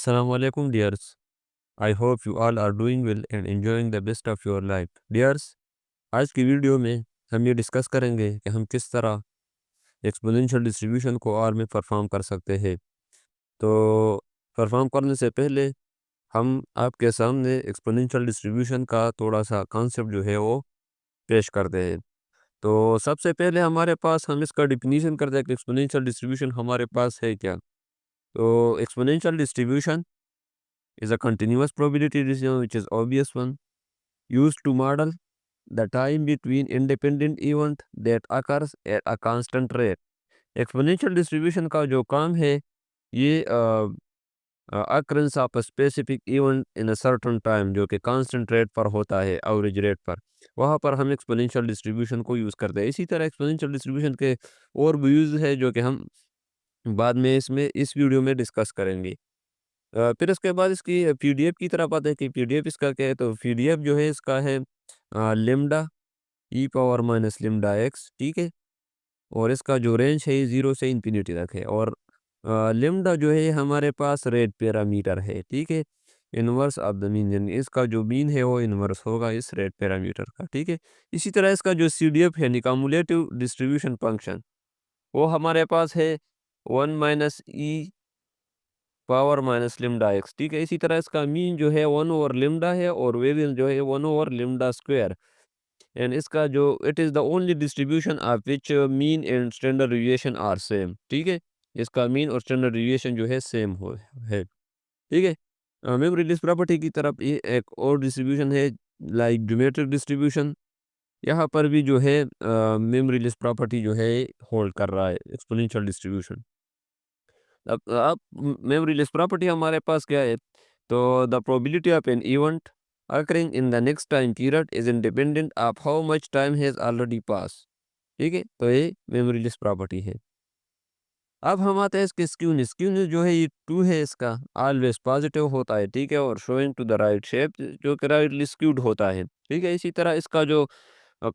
Assalamu alaikum dears. I hope you all are doing well and enjoying the best of your life. Dears, आज की video में हम ये discuss करेंगे कि हम किस तरह एक्सपोनेंशियल डिस्ट्रीब्यूशन को आर में परफॉर्म कर सकते हैं। तो परफॉर्म करने से पहले हम आपके सामने एक्सपोनेंशियल डिस्ट्रीब्यूशन का थोड़ा सा कॉन्सेप्ट जो है वो पेश करते हैं। तो सबसे पहले हमारे पास हम इसका डिफिनीशन करते हैं कि एक्सपोनेंशियल डिस्ट्रीब्यूशन हमारे पास है क्या। तो exponential distribution is a continuous probability distribution which is obvious one used to model the time between independent event that occurs at a constant rate. Exponential distribution का जो काम है ये occurrence of a specific event in a certain time जो कि constant rate पर होता है, एवरेज रेट पर, वहाँ पर हम एक्सपोनेंशियल डिस्ट्रीब्यूशन को यूज़ करते हैं। इसी तरह एक्सपोनेंशियल डिस्ट्रीब्यूशन के और भी यूज़ है जो कि हम बाद में इस वीडियो में डिस्कस करेंगे। फिर उसके बाद इसकी पीडीएफ की तरफ आते हैं कि पीडीएफ इसका क्या है। तो पीडीएफ जो है इसका है लिम्डा ई पावर माइनस लिम्डा एक्स, ठीक है। और इसका जो रेंज है 0 से इन्फिनिटी तक है। और लिम्डा जो है हमारे पास रेट पैरामीटर है, ठीक है, इनवर्स ऑफ द मीन, यानी इसका जो मीन है वो इनवर्स होगा इस रेट पैरामीटर का, ठीक है। इसी तरह इसका जो सीडीएफ है कम्युलेटिव डिस्ट्रीब्यूशन फंक्शन, वो हमारे पास है 1 माइनस ई पावर माइनस लिम्डा एक्स, ठीक है। इसी तरह इसका मीन जो है 1 ओवर लिम्डा है और वेरिएंस जो है 1 ओवर लिम्डा स्क्वायर। एंड इसका जो it is the only distribution of which mean and standard deviation are same, ठीक है। इसका मीन और स्टैंडर्ड डिविएशन जो है सेम हो है, ठीक है। मेमोरी लिस्ट प्रॉपर्टी की तरफ ये एक और डिस्ट्रीब्यूशन है लाइक ज्योमेट्रिक डिस्ट्रीब्यूशन। यहाँ पर भी जो है मेमोरी लिस्ट प्रॉपर्टी जो है होल्ड कर रहा है एक्सपोनेंशियल डिस्ट्रीब्यूशन। अब मेमोरी लिस्ट प्रॉपर्टी हमारे पास क्या है। तो the probability of an event occurring in the next time period is independent of how much time has already passed, ठीक है। तो ये मेमोरी लिस्ट प्रॉपर्टी है। अब हम आते हैं इसके स्क्यूनेस। स्क्यूनेस जो है ये 2 है, इसका ऑलवेज पॉजिटिव होता है, ठीक है, और showing to the right shape जो कि राइटली स्क्यूड होता है, ठीक है। इसी तरह इसका जो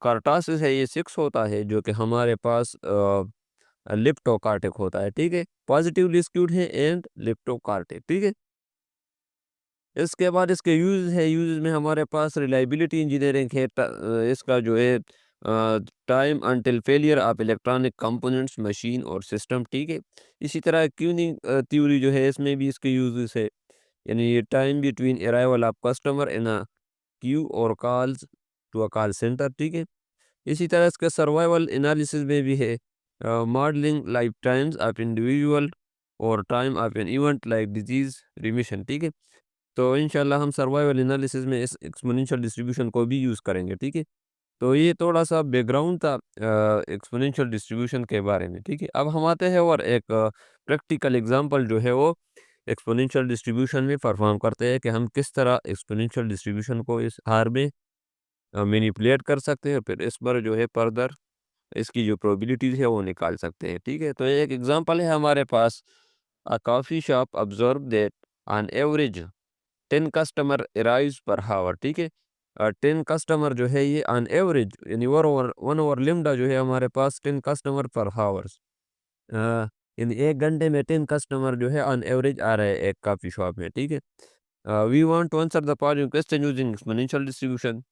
कार्टासिस है ये 6 होता है जो कि हमारे पास लिप्टोकार्टिक होता है, ठीक है। पॉजिटिवली स्क्यूड है एंड लिप्टोकार्टिक, ठीक है। इसके बाद इसके यूज़ में हमारे पास रिलायबिलिटी इंजीनियरिंग है। इसका जो है time until failure of electronic components machine और सिस्टम, ठीक है। इसी तरह क्यूनिंग थ्योरी जो है इसमें भी इसके यूजेस है, यानी ये time between arrival of customer in a queue और calls to a call centre, ठीक है। इसी तरह इसका सर्वाइवल एनालिसिस में भी है modelling life times of individual और time of an event like disease remission, ठीक है। तो इंशाल्लाह हम सर्वाइवल एनालिसिस में इस एक्सपोनेंशियल डिस्ट्रीब्यूशन को भी यूज़ करेंगे, ठीक है। तो ये थोड़ा सा बैकग्राउंड था एक्सपोनेंशियल डिस्ट्रीब्यूशन के बारे में, ठीक है। अब हम आते हैं और एक प्रैक्टिकल एग्जांपल जो है वो एक्सपोनेंशियल डिस्ट्रीब्यूशन में परफॉर्म करते हैं कि हम किस तरह एक्सपोनेंशियल डिस्ट्रीब्यूशन को इस हार में मैनिपुलेट कर सकते हैं, फिर इस पर जो है फर्दर इसकी जो प्रोबेबिलिटीज़ है वो निकाल सकते हैं, ठीक है। तो एक एग्जांपल है हमारे पास, a coffee shop observe that on average 10 customer arrives per hour, ठीक है। 10 कस्टमर जो है ये ऑन एवरेज, यानी 1 ओवर लिम्डा जो है हमारे पास 10 कस्टमर पर हावर्स, यानी 1 घंटे में 10 कस्टमर जो है ऑन एवरेज आ रहे हैं एक कॉफ़ी शॉप में, ठीक है। We want to answer the following question using exponential distribution.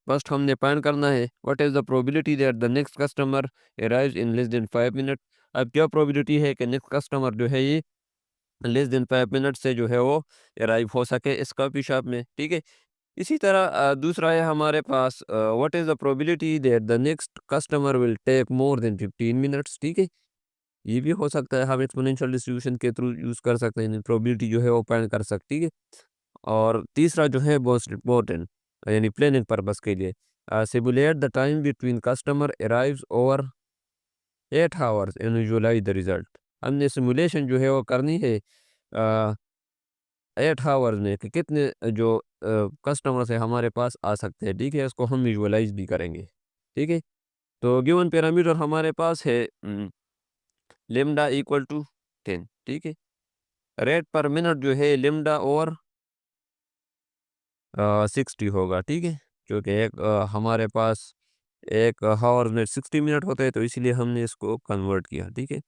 First हमने फाइंड करना है what is the probability that the next customer arrives in less than 5 minute. अब क्या प्रोबेबिलिटी है कि नेक्स्ट कस्टमर जो है ये लेस देन 5 मिनट से जो है वो अराइव हो सके इस कॉफ़ी शॉप में, ठीक है। इसी तरह दूसरा है हमारे पास what is the probability that the next customer will take more than 15 minutes, ठीक है। ये भी हो सकता है, हम एक्सपोनेंशियल डिस्ट्रीब्यूशन के थ्रू यूज़ कर सकते हैं, प्रोबेबिलिटी जो है वो फाइंड कर सकती है। और तीसरा जो है मोस्ट इम्पोर्टेंट, यानी प्लानिंग पर्पस के लिए, simulate the time between customer arrives over 8 hours and visualise the result. हमने सिमुलेशन जो है वो करनी है 8 आवर्स में कि कितने जो कस्टमर्स है हमारे पास आ सकते हैं, ठीक है। इसको हम विजुअलाइज भी करेंगे, ठीक है। तो गिवन पैरामीटर हमारे पास है लिम्डा इक्वल टू 10, ठीक है। रेट पर मिनट जो है लिम्डा और 60 होगा, ठीक है। क्योंकि एक हमारे पास एक हावर में 60 मिनट होते हैं तो इसीलिए हमने इसको कन्वर्ट किया, ठीक है।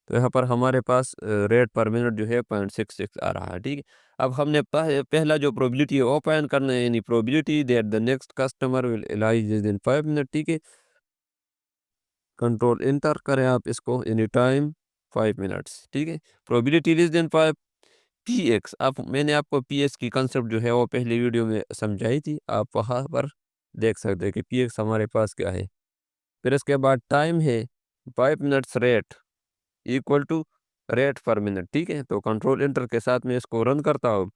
तो यहाँ पर हमारे पास रेट पर मिनट जो है 0.66 आ रहा है। ठीक है, अब हमने पहला जो प्रोबेबिलिटी है वो फाइंड करना है, यानी probability that the next customer will arrive in 5 minute. ठीक है, कंट्रोल इंटर करें आप इसको, एनी टाइम 5 मिनट्स। ठीक है, probability less than 5 P x. आप मैंने आपको पी एक्स की कंसेप्ट जो है वो पहले वीडियो में समझाई थी, आप वहाँ पर देख सकते हैं कि पी एक्स हमारे पास क्या है। फिर इसके बाद टाइम है 5 minutes, rate equal to rate per minute. ठीक है, तो कंट्रोल इंटर के साथ में इसको रन करता हूँ,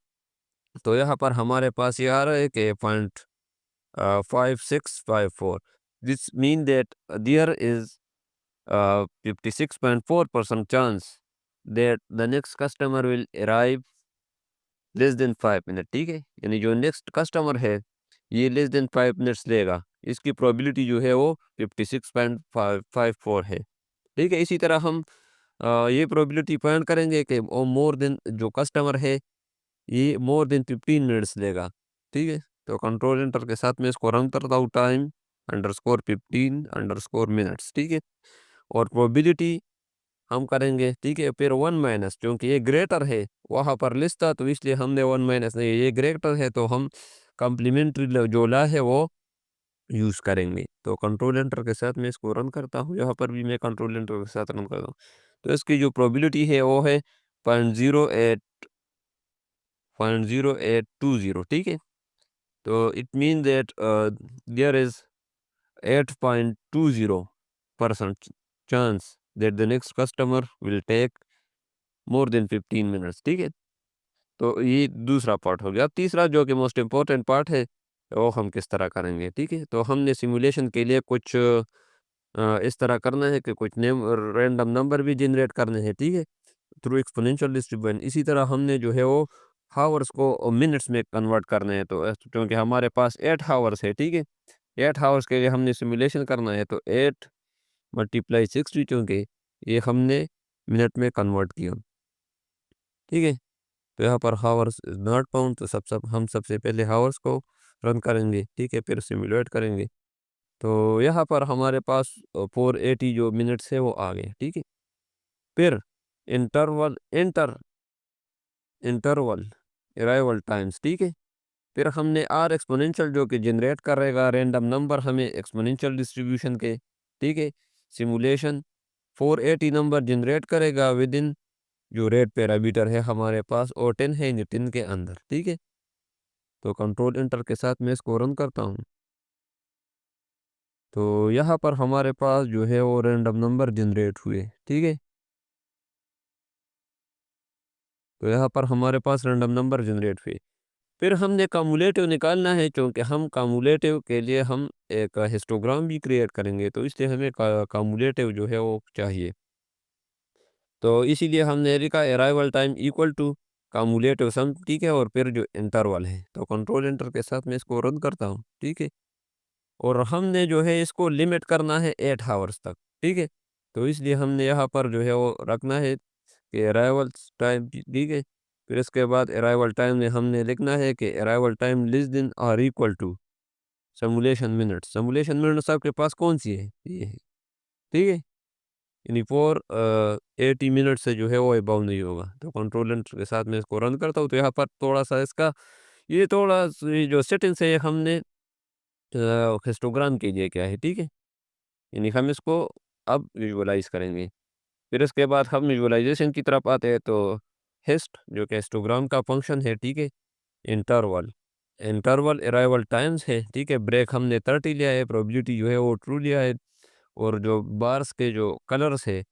तो यहाँ पर हमारे पास ये आ रहा है कि 0.5654। This mean that there is 56.4% chance that the next customer will arrive less than 5 minute. ठीक है, यानी जो नेक्स्ट कस्टमर है ये लेस देन 5 मिनट्स लेगा, इसकी प्रोबेबिलिटी जो है वो 56.554 है। ठीक है, इसी तरह हम ये प्रोबेबिलिटी फाइंड करेंगे कि वो मोर देन जो कस्टमर है ये मोर देन 15 मिनट्स लेगा। ठीक है, तो कंट्रोल एंटर के साथ में इसको रन करता हूँ, टाइम अंडरस्कोर 15 अंडरस्कोर मिनट्स। ठीक है, और प्रोबेबिलिटी हम करेंगे। ठीक है, फिर 1 माइनस, क्योंकि ये ग्रेटर है, वहाँ पर लिस्ट था तो इसलिए हमने 1 माइनस नहीं, ये ग्रेटर है तो हम कम्प्लीमेंट्री जो ला है वो यूज़ करेंगे। तो कंट्रोल एंटर के साथ मैं इसको रन करता हूँ, यहाँ पर भी मैं कंट्रोल एंटर के साथ रन करता हूँ, तो इसकी जो प्रोबेबिलिटी है वो है 0.0820। ठीक है, तो it mean that there is 8.20% chance that the next customer will take more than 15 minutes. ठीक है, तो ये दूसरा पार्ट हो गया। अब तीसरा जो कि मोस्ट इम्पोर्टेंट पार्ट है वो हम किस तरह करेंगे। ठीक है, तो हमने सिमुलेशन के लिए कुछ इस तरह करना है कि कुछ नेम रैंडम नंबर भी जनरेट करने हैं। ठीक है, थ्रू एक्सपोनेंशियल डिस्ट्रीब्यूशन। इसी तरह हमने जो है वो हावर्स को मिनट्स में कन्वर्ट करने हैं, तो क्योंकि हमारे पास 8 हावर्स है। ठीक है, 8 हावर्स के लिए हमने सिमुलेशन करना है, तो 8 × 60, क्योंकि ये हमने मिनट में कन्वर्ट किया। ठीक है, तो यहाँ पर हावर्स नॉट पाउंड, तो हम सबसे पहले हावर्स को रन करेंगे। ठीक है, फिर सिमुलेट करेंगे, तो यहाँ पर हमारे पास 480 जो मिनट्स है वो आ गए। ठीक है, फिर इंटरवल इंटरवल अराइवल टाइम्स। ठीक है, फिर हमने आर एक्सपोनेंशियल जो कि जनरेट करेगा रैंडम नंबर हमें एक्सपोनेंशियल डिस्ट्रीब्यूशन के। ठीक है, सिमुलेशन 480 नंबर जनरेट करेगा विद इन जो रेट पैरामीटर है हमारे पास, और 10 है, इन 10 के अंदर। ठीक है, तो कंट्रोल इंटर के साथ मैं इसको रन करता हूँ, तो यहाँ पर हमारे पास जो है वो रैंडम नंबर जनरेट हुए। ठीक है, तो यहाँ पर हमारे पास रैंडम नंबर जनरेट हुए। फिर हमने कम्युलेटिव निकालना है, क्योंकि हम कम्युलेटिव के लिए हम एक हिस्टोग्राम भी क्रिएट करेंगे, तो इसलिए हमें कम्युलेटिव जो है वो चाहिए। तो इसीलिए हमने लिखा arrival time equal to cumulative sum. ठीक है, और फिर जो इंटरवल है, तो कंट्रोल इंटर के साथ मैं इसको रन करता हूँ। ठीक है, और हमने जो है इसको लिमिट करना है 8 हावर्स तक। ठीक है, तो इसलिए हमने यहाँ पर जो है वो रखना है कि अराइवल टाइम। ठीक है, फिर इसके बाद अराइवल टाइम में हमने लिखना है कि अराइवल टाइम लेस देन और equal to simulation minutes. Simulation minutes आपके पास कौन सी है, ये है। ठीक है, यानी 80 मिनट से जो है वो अबाउ नहीं होगा। तो कंट्रोल के साथ में इसको रन करता हूँ, तो यहाँ पर थोड़ा सा इसका ये थोड़ा ये जो सेटिंग्स है हमने हिस्टोग्राम के लिए क्या है। ठीक है, यानी हम इसको अब विजुअलाइज करेंगे। फिर इसके बाद हम विजुअलाइजेशन की तरफ आते हैं, तो हिस्ट जो कि हिस्टोग्राम का फंक्शन है। ठीक है, इंटरवल इंटरवल अराइवल टाइम्स है। ठीक है, ब्रेक हमने 30 लिया है, प्रोबेबिलिटी जो है वो ट्रू लिया है, और जो बार्स के जो कलर्स है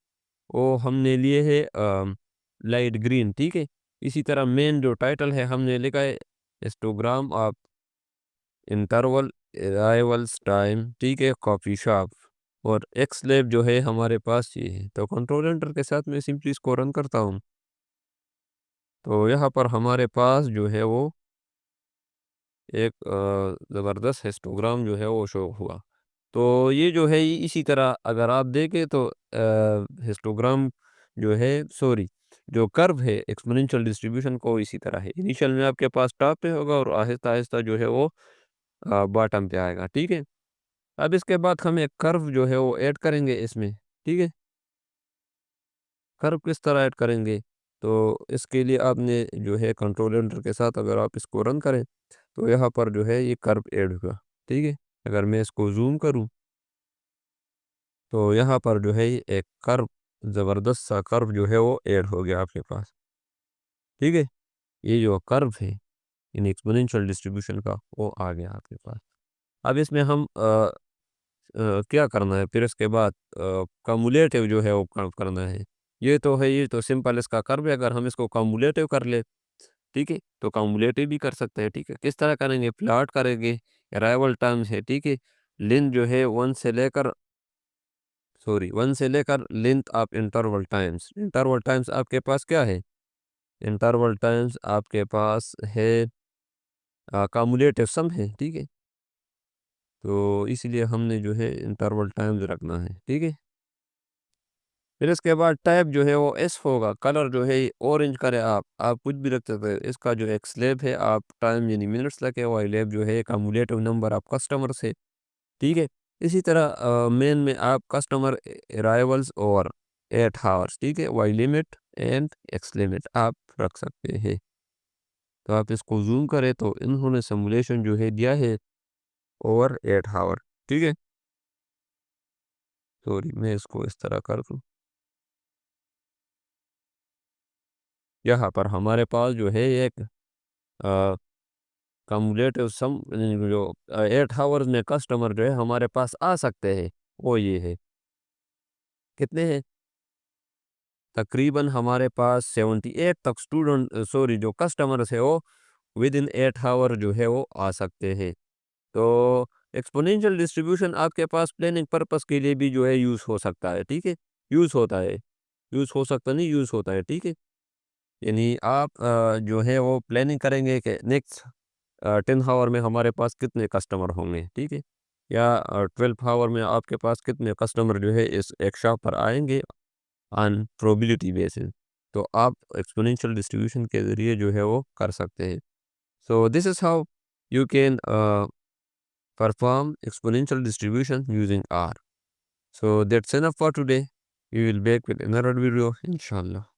वो हमने लिए है लाइट ग्रीन। ठीक है, इसी तरह मेन जो टाइटल है हमने लिखा है histogram of interval arrivals time. ठीक है, कॉफ़ी शॉप, और एक्स लैब जो है हमारे पास ये है। तो कंट्रोल एंटर के साथ मैं सिंपली इसको रन करता हूँ, तो यहाँ पर हमारे पास जो है वो एक ज़बरदस्त हिस्टोग्राम जो है वो शो हुआ। तो ये जो है इसी तरह अगर आप देखें तो हिस्टोग्राम जो है, सॉरी, जो कर्व है एक्सपोनेंशियल डिस्ट्रीब्यूशन को इसी तरह है। इनिशियल में आपके पास टॉप पे होगा और आहिस्ता आहिस्ता जो है वो बॉटम पे आएगा। ठीक है, अब इसके बाद हम एक कर्व जो है वो ऐड करेंगे इसमें। ठीक है, कर्व किस तरह ऐड करेंगे, तो इसके लिए आपने जो है कंट्रोल एंटर के साथ अगर आप इसको रन करें तो यहाँ पर जो है ये कर्व ऐड होगा। ठीक है, अगर मैं इसको जूम करूँ तो यहाँ पर जो है ये एक कर्व, ज़बरदस्त सा कर्व जो है वो ऐड हो गया आपके पास। ठीक है, ये जो कर्व है इन एक्सपोनेंशियल डिस्ट्रीब्यूशन का वो आ गया आपके पास। अब इसमें हम क्या करना है, फिर इसके बाद कम्युलेटिव जो है वो कर्व करना है। ये तो है, ये तो सिंपल इसका कर्व है, अगर हम इसको कम्युलेटिव कर ले, ठीक है, तो कम्युलेटिव भी कर सकते हैं। ठीक है, किस तरह करेंगे, प्लॉट करेंगे, अराइवल टाइम है। ठीक है, लेंथ जो है 1 से लेकर लेंथ ऑफ इंटरवल टाइम्स आपके पास क्या है, इंटरवल टाइम्स आपके पास है कम्युलेटिव सम है। ठीक है, तो इसलिए हमने जो है इंटरवल टाइम्स रखना है। ठीक है, फिर इसके बाद टाइप जो है वो एस होगा, कलर जो है ऑरेंज करे, आप कुछ भी रख सकते हैं। इसका जो एक स्लैब है आप टाइम यानी मिनट्स लगे, वाई लैब जो है कम्युलेटिव नंबर ऑफ कस्टमर से। ठीक है, इसी तरह मेन में आप कस्टमर अराइवल्स और 8 आवर्स, ठीक है, Y limit and X limit आप रख सकते हैं। तो आप इसको जूम करें तो इन्होंने सिमुलेशन जो है दिया है ओवर 8 आवर। ठीक है, सॉरी मैं इसको इस तरह कर दूँ, यहाँ पर हमारे पास जो है एक कम्युलेटिव सम जो 8 आवर्स में कस्टमर जो है हमारे पास आ सकते हैं, वो ये है, कितने हैं, तकरीबन हमारे पास 78 तक जो कस्टमर्स है वो विद इन 8 आवर जो है वो आ सकते हैं। तो एक्सपोनेंशियल डिस्ट्रीब्यूशन आपके पास प्लानिंग पर्पस के लिए भी जो है यूज़ हो सकता है। ठीक है, यूज़ होता है, यूज़ हो सकता नहीं, यूज़ होता है। ठीक है, यानी आप जो है वो प्लानिंग करेंगे कि नेक्स्ट 10 आवर में हमारे पास कितने कस्टमर होंगे। ठीक है, या 12 आवर में आपके पास कितने कस्टमर जो है इस एक शॉप पर आएंगे ऑन प्रोबेबिलिटी बेसिस। तो आप एक्सपोनेंशियल डिस्ट्रीब्यूशन के ज़रिए जो है वो कर सकते हैं। So this is how you can perform exponential distribution using R. So that's enough for today. We will back with another video, inshallah.